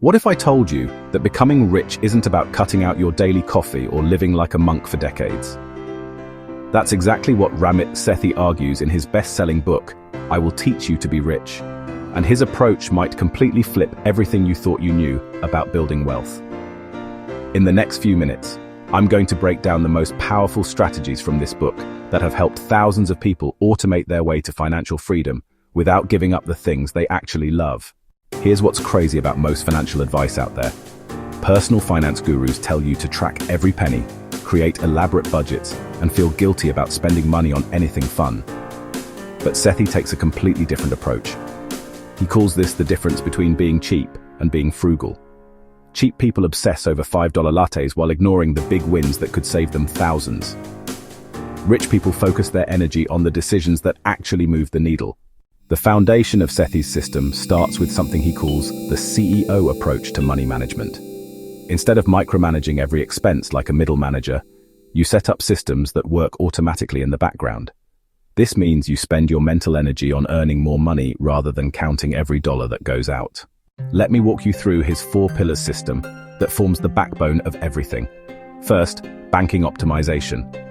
What if I told you that becoming rich isn't about cutting out your daily coffee or living like a monk for decades? That's exactly what Ramit Sethi argues in his best-selling book, I Will Teach You to Be Rich. And his approach might completely flip everything you thought you knew about building wealth. In the next few minutes, I'm going to break down the most powerful strategies from this book that have helped thousands of people automate their way to financial freedom without giving up the things they actually love. Here's what's crazy about most financial advice out there. Personal finance gurus tell you to track every penny, create elaborate budgets, and feel guilty about spending money on anything fun. But Sethi takes a completely different approach. He calls this the difference between being cheap and being frugal. Cheap people obsess over $5 lattes while ignoring the big wins that could save them thousands. Rich people focus their energy on the decisions that actually move the needle. The foundation of Sethi's system starts with something he calls the CEO approach to money management. Instead of micromanaging every expense like a middle manager, you set up systems that work automatically in the background. This means you spend your mental energy on earning more money rather than counting every dollar that goes out. Let me walk you through his 4-pillar system that forms the backbone of everything. First, banking optimization.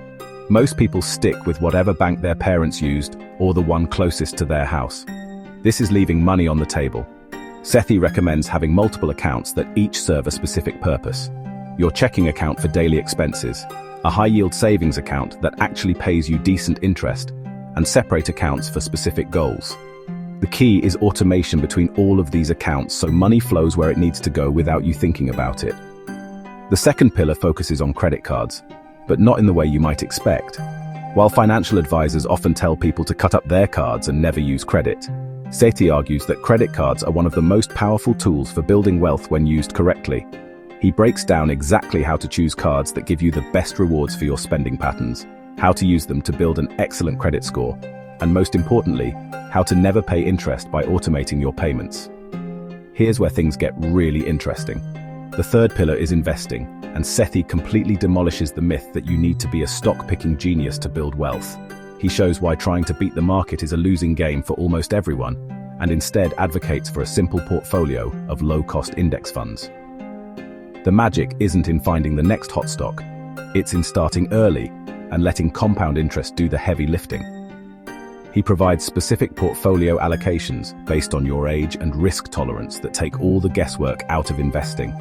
Most people stick with whatever bank their parents used or the one closest to their house. This is leaving money on the table. Sethi recommends having multiple accounts that each serve a specific purpose. Your checking account for daily expenses, a high-yield savings account that actually pays you decent interest, and separate accounts for specific goals. The key is automation between all of these accounts so money flows where it needs to go without you thinking about it. The second pillar focuses on credit cards, but not in the way you might expect. While financial advisors often tell people to cut up their cards and never use credit, Sethi argues that credit cards are one of the most powerful tools for building wealth when used correctly. He breaks down exactly how to choose cards that give you the best rewards for your spending patterns, how to use them to build an excellent credit score, and most importantly, how to never pay interest by automating your payments. Here's where things get really interesting. The third pillar is investing, and Sethi completely demolishes the myth that you need to be a stock-picking genius to build wealth. He shows why trying to beat the market is a losing game for almost everyone, and instead advocates for a simple portfolio of low-cost index funds. The magic isn't in finding the next hot stock, it's in starting early and letting compound interest do the heavy lifting. He provides specific portfolio allocations based on your age and risk tolerance that take all the guesswork out of investing.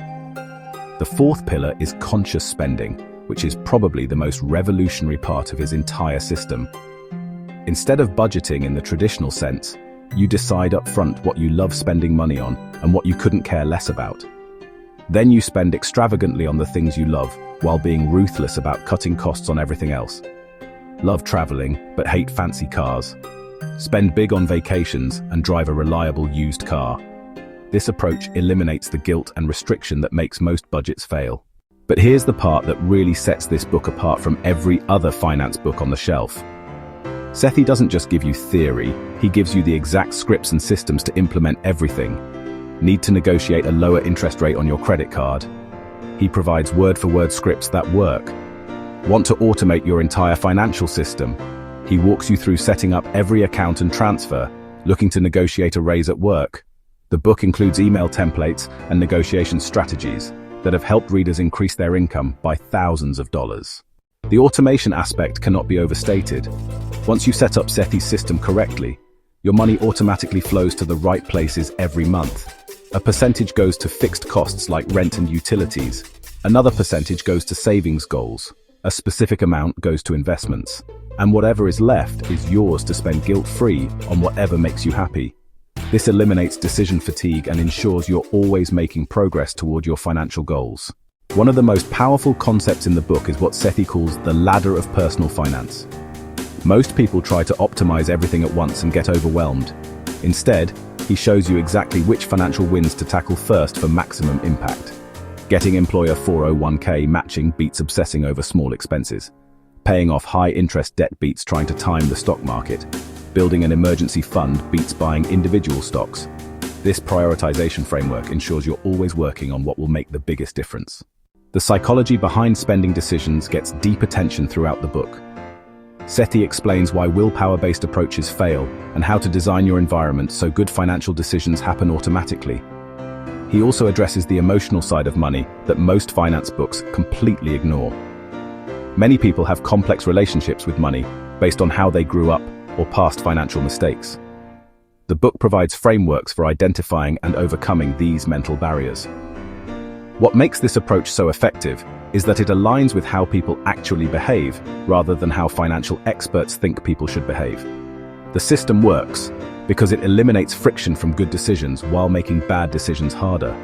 The fourth pillar is conscious spending, which is probably the most revolutionary part of his entire system. Instead of budgeting in the traditional sense, you decide up front what you love spending money on and what you couldn't care less about. Then you spend extravagantly on the things you love, while being ruthless about cutting costs on everything else. Love traveling, but hate fancy cars. Spend big on vacations and drive a reliable used car. This approach eliminates the guilt and restriction that makes most budgets fail. But here's the part that really sets this book apart from every other finance book on the shelf. Sethi doesn't just give you theory, he gives you the exact scripts and systems to implement everything. Need to negotiate a lower interest rate on your credit card? He provides word-for-word scripts that work. Want to automate your entire financial system? He walks you through setting up every account and transfer, looking to negotiate a raise at work. The book includes email templates and negotiation strategies that have helped readers increase their income by thousands of dollars. The automation aspect cannot be overstated. Once you set up Sethi's system correctly, your money automatically flows to the right places every month. A percentage goes to fixed costs like rent and utilities. Another percentage goes to savings goals. A specific amount goes to investments. And whatever is left is yours to spend guilt-free on whatever makes you happy. This eliminates decision fatigue and ensures you're always making progress toward your financial goals. One of the most powerful concepts in the book is what Sethi calls the ladder of personal finance. Most people try to optimize everything at once and get overwhelmed. Instead, he shows you exactly which financial wins to tackle first for maximum impact. Getting employer 401k matching beats obsessing over small expenses. Paying off high-interest debt beats trying to time the stock market. Building an emergency fund beats buying individual stocks. This prioritization framework ensures you're always working on what will make the biggest difference. The psychology behind spending decisions gets deep attention throughout the book. Sethi explains why willpower-based approaches fail and how to design your environment so good financial decisions happen automatically. He also addresses the emotional side of money that most finance books completely ignore. Many people have complex relationships with money based on how they grew up or past financial mistakes. The book provides frameworks for identifying and overcoming these mental barriers. What makes this approach so effective is that it aligns with how people actually behave rather than how financial experts think people should behave. The system works because it eliminates friction from good decisions while making bad decisions harder.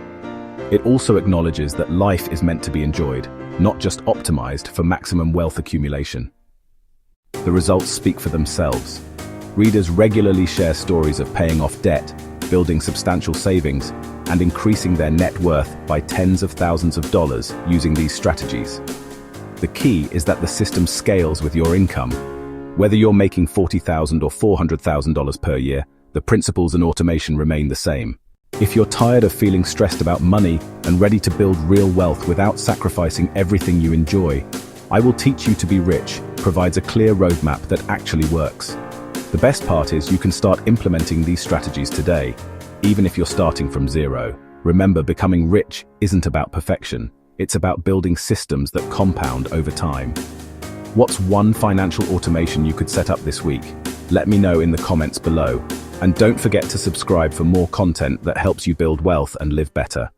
It also acknowledges that life is meant to be enjoyed, not just optimized for maximum wealth accumulation. The results speak for themselves. Readers regularly share stories of paying off debt, building substantial savings, and increasing their net worth by tens of thousands of dollars using these strategies. The key is that the system scales with your income. Whether you're making $40,000 or $400,000 per year, the principles and automation remain the same. If you're tired of feeling stressed about money and ready to build real wealth without sacrificing everything you enjoy, I Will Teach You to Be Rich provides a clear roadmap that actually works. The best part is you can start implementing these strategies today, even if you're starting from zero. Remember, becoming rich isn't about perfection. It's about building systems that compound over time. What's one financial automation you could set up this week? Let me know in the comments below. And don't forget to subscribe for more content that helps you build wealth and live better.